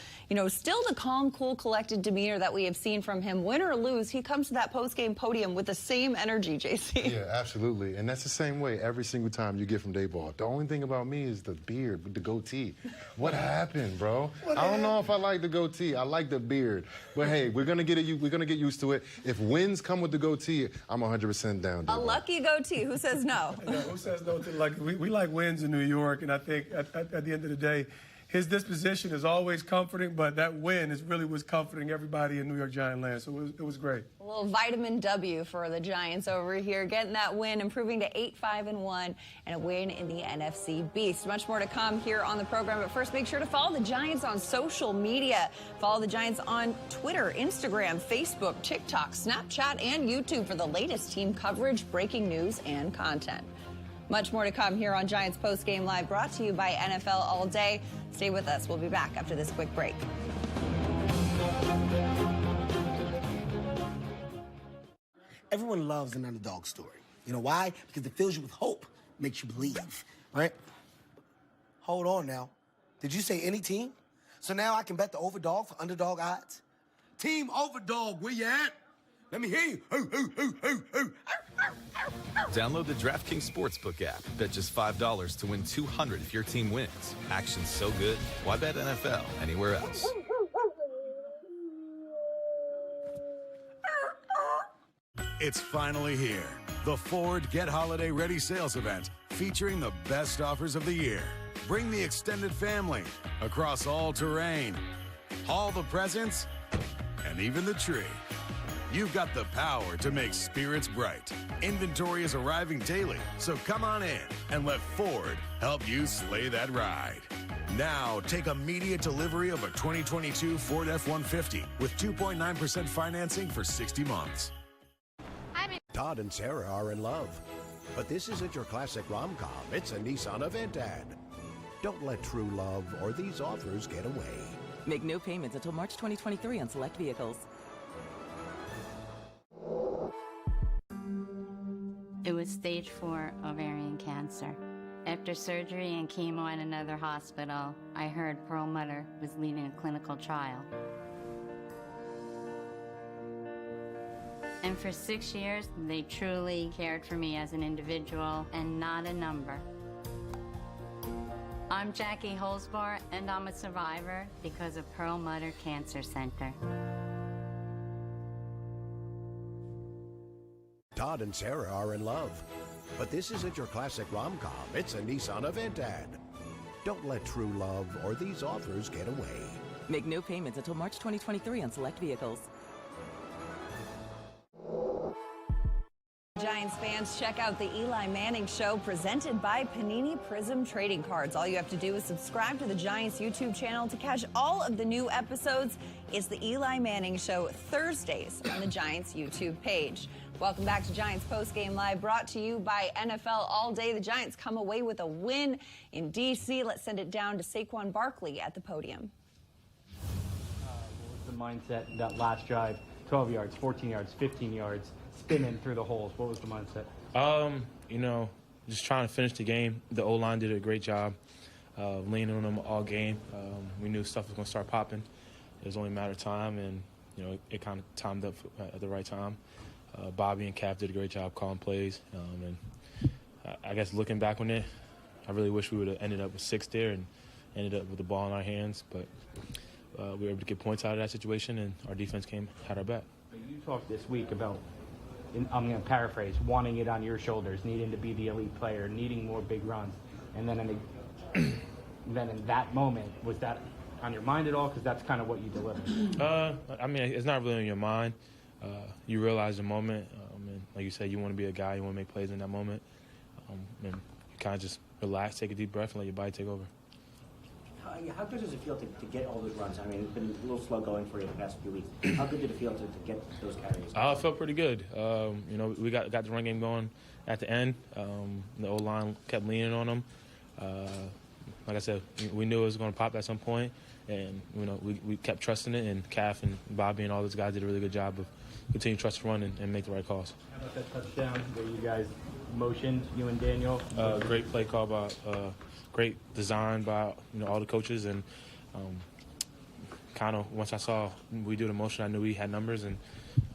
still the calm, cool, collected demeanor that we have seen from him. Win or lose, he comes to that post-game podium with the same energy, JC. Yeah, absolutely. And that's the same way every single time you get from Dayball. The only thing about me is the beard with the goatee. What happened, bro? I don't know if I like the goatee. I like the beard. But, hey, we're going to get used to it. If wins come with the goatee, I'm 100% down. A lucky goatee. Who says no? Who says no to we like wins in New York, and I think at the end of the day, his disposition is always comforting, but that win really was comforting everybody in New York Giant land, so it was great. A little vitamin W for the Giants over here, getting that win, improving to 8-5-1, and a win in the NFC Beast. Much more to come here on the program, but first, make sure to follow the Giants on social media. Follow the Giants on Twitter, Instagram, Facebook, TikTok, Snapchat, and YouTube for the latest team coverage, breaking news, and content. Much more to come here on Giants Postgame Live, brought to you by NFL All Day. Stay with us. We'll be back after this quick break. Everyone loves an underdog story. You know why? Because it fills you with hope, makes you believe, right? Hold on now. Did you say any team? So now I can bet the overdog for underdog odds? Team Overdog, where you at? Let me hear you. Download the DraftKings Sportsbook app. Bet just $5 to win $200 if your team wins. Action's so good, why bet NFL anywhere else? It's finally here. The Ford Get Holiday Ready sales event featuring the best offers of the year. Bring the extended family across all terrain, all the presents, and even the tree. You've got the power to make spirits bright. Inventory is arriving daily, so come on in and let Ford help you slay that ride. Now, take immediate delivery of a 2022 Ford F-150 with 2.9% financing for 60 months. Todd and Sarah are in love, but this isn't your classic rom-com. It's a Nissan event ad. Don't let true love or these offers get away. Make no payments until March 2023 on select vehicles. It was stage 4 ovarian cancer. After surgery and chemo at another hospital, I heard Perlmutter was leading a clinical trial. And for 6 years, they truly cared for me as an individual and not a number. I'm I'm Jackie Holzbar, and I'm a survivor because of Pearl Mutter Cancer Center. Todd and Sarah are in love. But this isn't your classic rom-com. It's a Nissan event ad. Don't let true love or these offers get away. Make no payments until March 2023 on select vehicles. Giants fans, check out the Eli Manning Show presented by Panini Prism Trading Cards. All you have to do is subscribe to the Giants YouTube channel to catch all of the new episodes. It's the Eli Manning Show Thursdays on the Giants YouTube page. Welcome back to Giants Postgame Live, brought to you by NFL All Day. The Giants come away with a win in D.C. Let's send it down to Saquon Barkley at the podium. What was the mindset that last drive? 12 yards, 14 yards, 15 yards, spinning through the holes. What was the mindset? Just trying to finish the game. The O-line did a great job leaning on them all game. We knew stuff was going to start popping. It was only a matter of time, and, it kind of timed up at the right time. Bobby and Cap did a great job calling plays. And I guess looking back on it, I really wish we would have ended up with 6 there and ended up with the ball in our hands. But we were able to get points out of that situation, and our defense had our back. You talked this week about, I'm going to paraphrase, wanting it on your shoulders, needing to be the elite player, needing more big runs. And then in that moment, was that on your mind at all? Because that's kind of what you delivered. It's not really on your mind. You realize the moment, and like you said, you want to be a guy, you want to make plays in that moment, and you kind of just relax, take a deep breath, and let your body take over. How good does it feel to get all those runs? I mean, it's been a little slow going for you the past few weeks. How good did it feel to get those carries? It felt pretty good. We got the run game going at the end. The O-line kept leaning on them. Like I said, we knew it was going to pop at some point, and we kept trusting it. And Calf and Bobby and all those guys did a really good job of continuing to trust the run and make the right calls. How about that touchdown where you guys motioned, you and Daniel? Great play call by. Great design by all the coaches, and kind of once I saw we do the motion, I knew we had numbers, and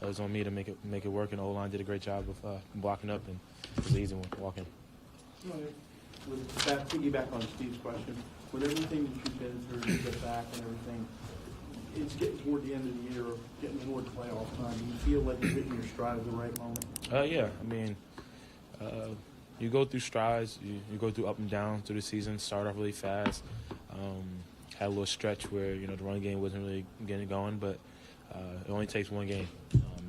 it was on me to make it work. And the O-line did a great job of blocking up, and it was an easy one walking. With that piggyback on Steve's question, with everything that you've been through to get back and everything, it's getting toward the end of the year, or getting toward playoff time. Do you feel like you're hitting your stride at the right moment? Yeah, you go through strides, you go through up and down through the season, start off really fast. Had a little stretch where, the run game wasn't really getting going, but it only takes one game.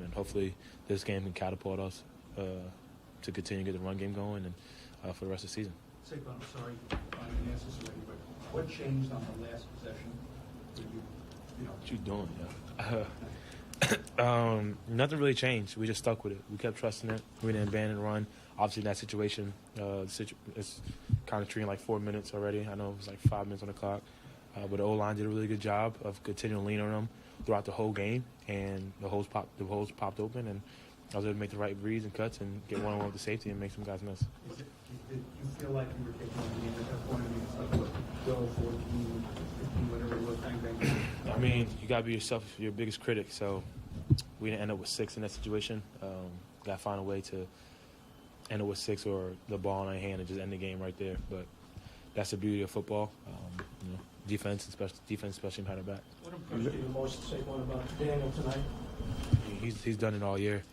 And hopefully this game can catapult us to continue to get the run game going and for the rest of the season. Saquon, I'm sorry, I didn't ask this already, but what changed on the last possession? What you doing, nothing really changed. We just stuck with it. We kept trusting it. We didn't abandon the run. Obviously, in that situation, it's kind of treating like 4 minutes already. I know it was like 5 minutes on the clock. But the O-line did a really good job of continuing to lean on them throughout the whole game, and the holes popped open, and I was able to make the right reads and cuts and get one-on-one with the safety and make some guys miss. Did you feel like you were taking on the game at that point? It's like 12, 14, 15, whatever it was, bang. You got to be yourself, your biggest critic. So we didn't end up with 6 in that situation. Got to find a way to end up with 6 or the ball in our hand and just end the game right there. But that's the beauty of football. Defense, especially behind our back. What impressed you the most, Saquon, about Daniel tonight? He's done it all year.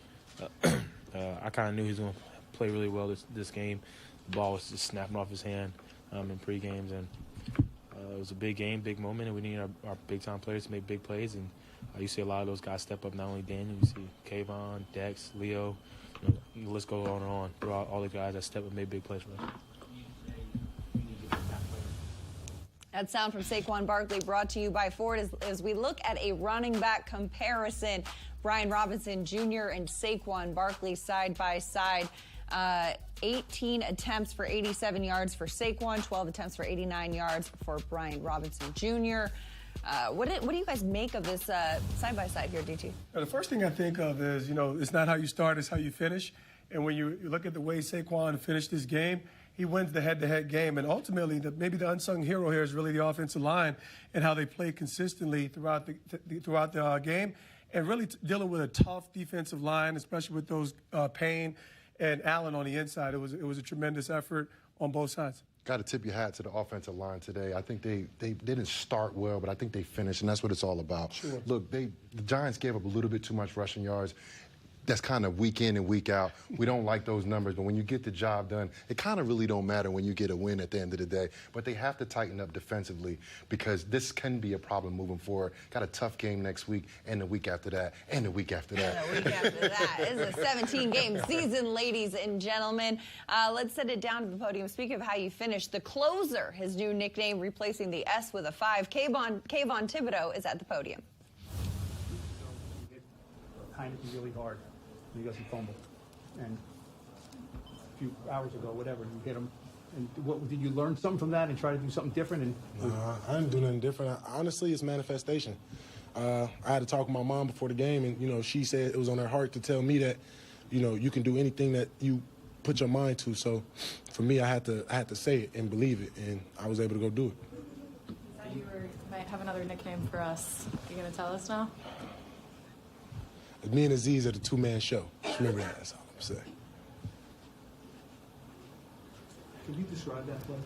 I kind of knew he was going to play really well this game. The ball was just snapping off his hand in pre-games, and it was a big game, big moment, and we need our big-time players to make big plays. And you see a lot of those guys step up, not only Daniel, you see Kayvon, Dex, Leo. Let's go on and on. Throughout all the guys that step up and made big plays for us. That sound from Saquon Barkley brought to you by Ford as we look at a running back comparison. Brian Robinson Jr. and Saquon Barkley side by side. 18 attempts for 87 yards for Saquon, 12 attempts for 89 yards for Brian Robinson Jr. What do you guys make of this side by side here, DT? The first thing I think of is, it's not how you start, it's how you finish. And when you look at the way Saquon finished this game, he wins the head-to-head game. And ultimately, maybe the unsung hero here is really the offensive line and how they play consistently throughout the game, and really dealing with a tough defensive line, especially with those Payne and Allen on the inside. It was a tremendous effort on both sides. Got to tip your hat to the offensive line today. I think they didn't start well, but I think they finished, and that's what it's all about. Sure. Look, the Giants gave up a little bit too much rushing yards. That's kind of week in and week out. We don't like those numbers, but when you get the job done, it kind of really don't matter when you get a win at the end of the day. But they have to tighten up defensively because this can be a problem moving forward. Got a tough game next week and the week after that and the week after that. And the week after that. It's a 17-game season, ladies and gentlemen. Let's send it down to the podium. Speaking of how you finished, the closer, his new nickname, replacing the S with a 5. Kayvon Thibodeau is at the podium. Heineken really hard. And he doesn't fumble. And a few hours ago, whatever, you hit him. And what did you learn something from that and try to do something different? And I didn't do nothing different. Honestly, it's manifestation. I had to talk with my mom before the game, and she said it was on her heart to tell me that, you can do anything that you put your mind to. So, for me, I had to say it and believe it, and I was able to go do it. You might have another nickname for us. You gonna tell us now? Me and Aziz are the two-man show. Just remember that. That's all I'm saying. can you describe that play?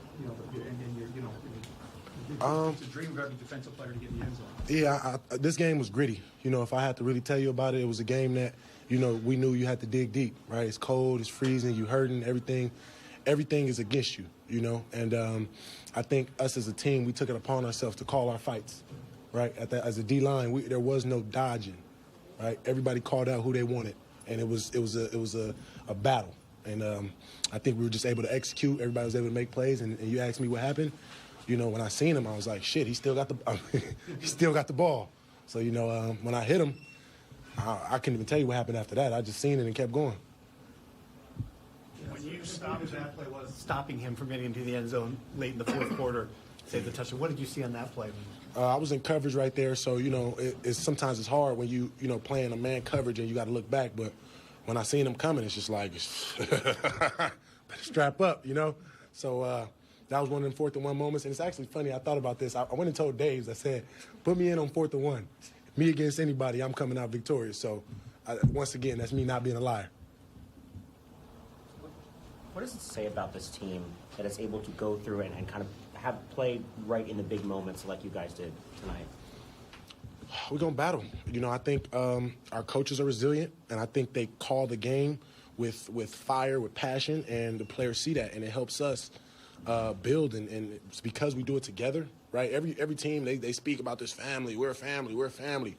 It's a dream of every defensive player to get in the end zone. Yeah, this game was gritty. If I had to really tell you about it, it was a game that, we knew you had to dig deep, right? It's cold, it's freezing, you hurting, everything is against you, And I think us as a team, we took it upon ourselves to call our fights, right? As a D-line, there was no dodging, right? Everybody called out who they wanted, and it was a battle. And I think we were just able to execute. Everybody was able to make plays. And you asked me what happened. When I seen him, I was like, shit, he still got the ball. So when I hit him, I couldn't even tell you what happened after that. I just seen it and kept going. When you stopped that play, was stopping him from getting into the end zone late in the fourth quarter, saved the touchdown. What did you see on that play? I was in coverage right there, so sometimes it's hard when you playing a man coverage and you got to look back. But when I seen him coming, it's just like better strap up, So that was one of them 4th and 1 moments, and it's actually funny. I thought about this. I went and told Daves. I said, "Put me in on 4th and 1. Me against anybody, I'm coming out victorious." So once again, that's me not being a liar. What does it say about this team that is able to go through it and kind of have play right in the big moments like you guys did tonight? We're going to battle. I think our coaches are resilient, and I think they call the game with fire, with passion, and the players see that, and it helps us build, and it's because we do it together, right? Every team, they speak about this family. We're a family. We're a family.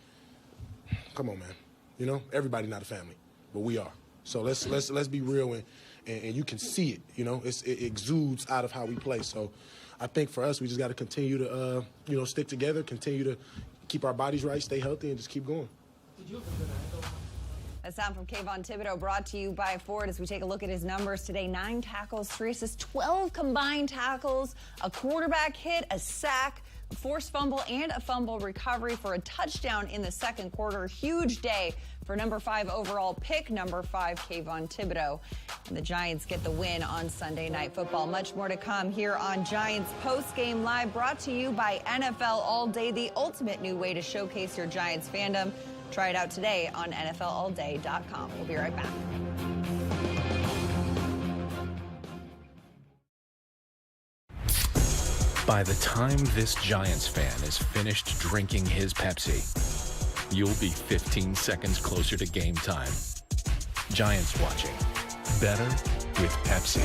Come on, man. Everybody not a family, but we are. So let's be real, and you can see it. It exudes out of how we play. So I think for us, we just got to continue to stick together, continue to keep our bodies right, stay healthy, and just keep going. A sound from Kayvon Thibodeau brought to you by Ford as we take a look at his numbers today. 9 tackles, 3 assists, 12 combined tackles, a quarterback hit, a sack, a forced fumble, and a fumble recovery for a touchdown in the second quarter. Huge day for number 5 overall pick, number 5, Kayvon Thibodeau. And the Giants get the win on Sunday Night Football. Much more to come here on Giants Postgame Live, brought to you by NFL All Day, the ultimate new way to showcase your Giants fandom. Try it out today on NFLAllDay.com. We'll be right back. By the time this Giants fan is finished drinking his Pepsi, you'll be 15 seconds closer to game time. Giants watching. Better with Pepsi.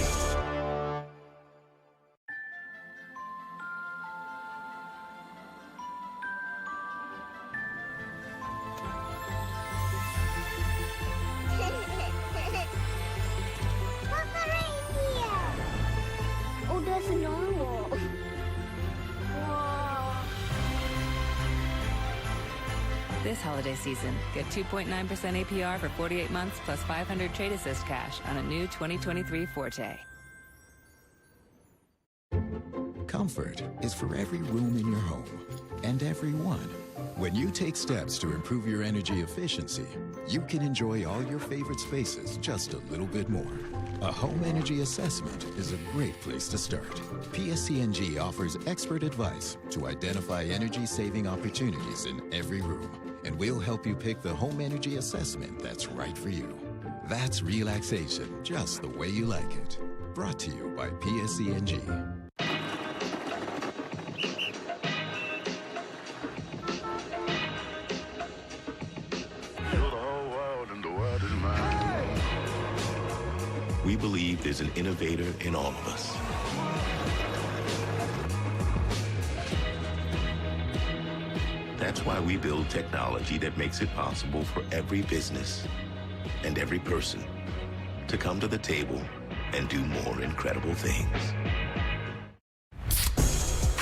This holiday season, get 2.9% APR for 48 months plus 500 trade assist cash on a new 2023 Forte. Comfort is for every room in your home and everyone. When you take steps to improve your energy efficiency, you can enjoy all your favorite spaces just a little bit more. A home energy assessment is a great place to start. PSC&G offers expert advice to identify energy-saving opportunities in every room, and we'll help you pick the home energy assessment that's right for you. That's relaxation just the way you like it. Brought to you by PSC&G. we believe there's an innovator in all of us. That's why we build technology that makes it possible for every business and every person to come to the table and do more incredible things.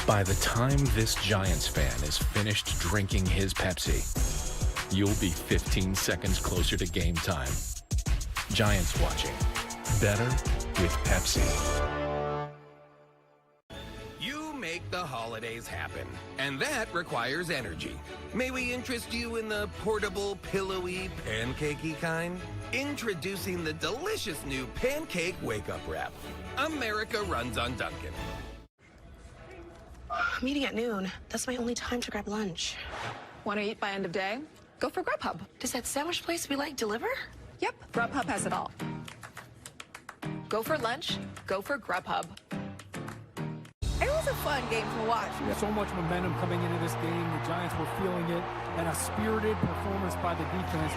By the time this Giants fan is finished drinking his Pepsi, you'll be 15 seconds closer to game time. Giants watching. Better with Pepsi. You make the holidays happen, and that requires energy. May we interest you in the portable, pillowy, pancakey kind? Introducing the delicious new Pancake Wake-Up Wrap. America runs on Dunkin'. Meeting at noon. That's my only time to grab lunch. Want to eat by end of day? Go for Grubhub. Does that sandwich place we like deliver? Yep, Grubhub has it all. Go for lunch, go for Grubhub. It was a fun game to watch. So much momentum coming into this game. The Giants were feeling it, and a spirited performance by the defense.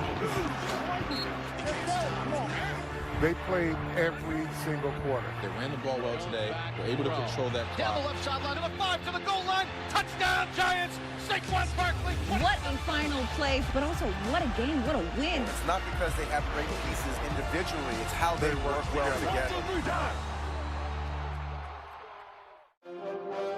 They played every single quarter. They ran the ball well today. Were able to control that Down clock. the left sideline to the 5 to the goal line. Touchdown, Giants! Saquon Barkley. What a final play, but also what a game, what a win. It's not because they have great pieces individually. It's how they work well together.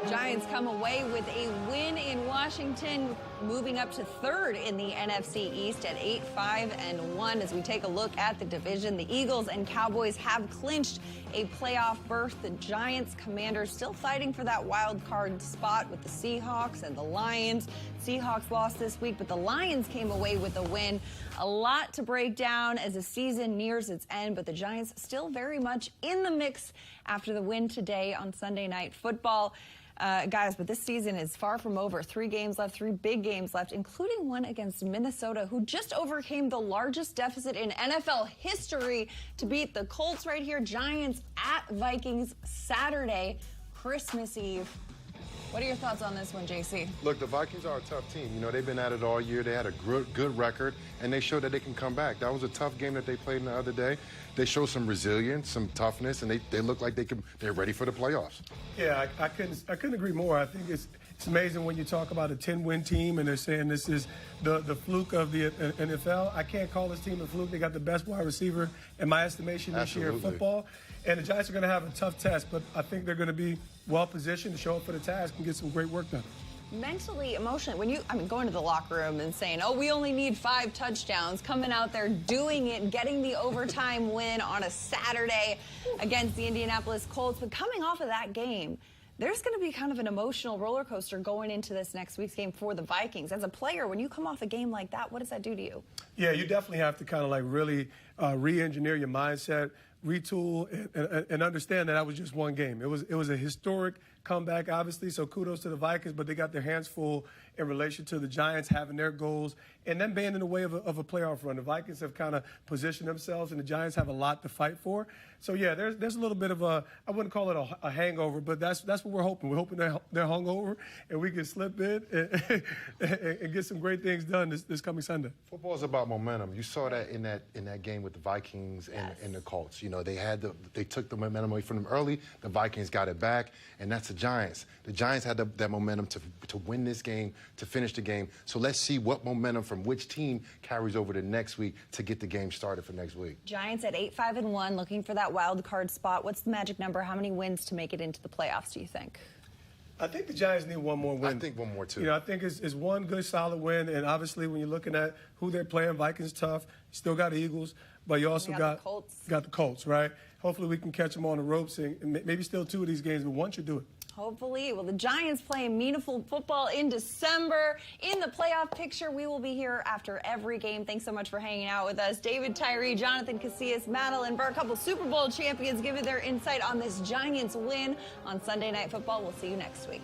Giants come away with a win in Washington, moving up to third in the NFC East at 8-5-1. As we take a look at the division, the Eagles and Cowboys have clinched a playoff berth. The Giants, Commanders still fighting for that wild card spot with the Seahawks and the Lions. Seahawks lost this week, but the Lions came away with a win. A lot to break down as the season nears its end, but the Giants still very much in the mix after the win today on Sunday Night Football. Guys, but this season is far from over. 3 games left, 3 big games left, including one against Minnesota, who just overcame the largest deficit in NFL history to beat the Colts right here. Giants at Vikings Saturday, Christmas Eve. What are your thoughts on this one, JC? Look, the Vikings are a tough team. You know, they've been at it all year. They had a good record, and they showed that they can come back. That was a tough game that they played the other day. They showed some resilience, some toughness, and they look like they're ready for the playoffs. Yeah, I couldn't agree more. I think it's amazing when you talk about a 10-win team and they're saying this is the fluke of the NFL. I can't call this team a fluke. They got the best wide receiver, in my estimation, this year in football. And the Giants are going to have a tough test, but I think they're going to be well-positioned to show up for the task and get some great work done. Mentally, emotionally, when going to the locker room and saying, oh, we only need 5 touchdowns, coming out there, doing it, getting the overtime win on a Saturday against the Indianapolis Colts, but coming off of that game, there's going to be kind of an emotional roller coaster going into this next week's game for the Vikings. As a player, when you come off a game like that, what does that do to you? Yeah, you definitely have to kind of like really re-engineer your mindset, retool, and understand that was just one game. It was a historic comeback, obviously, so kudos to the Vikings, but they got their hands full in relation to the Giants having their goals and then being in the way of a playoff run. The Vikings have kind of positioned themselves, and the Giants have a lot to fight for. So, yeah, there's a little bit of I wouldn't call it a hangover, but that's what we're hoping. We're hoping they're hungover and we can slip in and get some great things done this coming Sunday. Football is about momentum. You saw that in that game with the Vikings and the Colts. You know, they took the momentum away from them early. The Vikings got it back, and that's the Giants. The Giants had that momentum to win this game, to finish the game. So let's see what momentum from which team carries over to next week to get the game started for next week. Giants at 8-5-1, looking for that wild card spot. What's the magic number? How many wins to make it into the playoffs, do you think? I think the Giants need one more win. I think one more, too. You know, I think it's one good, solid win. And obviously, when you're looking at who they're playing, Vikings tough. You still got the Eagles, but you also got the Colts, right? Hopefully, we can catch them on the ropes and maybe still 2 of these games, but one should do it. Hopefully. Well, the Giants playing meaningful football in December. In the playoff picture, we will be here after every game. Thanks so much for hanging out with us. David, Tyree, Jonathan, Casillas, Madelyn, Burke, a couple Super Bowl champions, giving their insight on this Giants win on Sunday Night Football. We'll see you next week.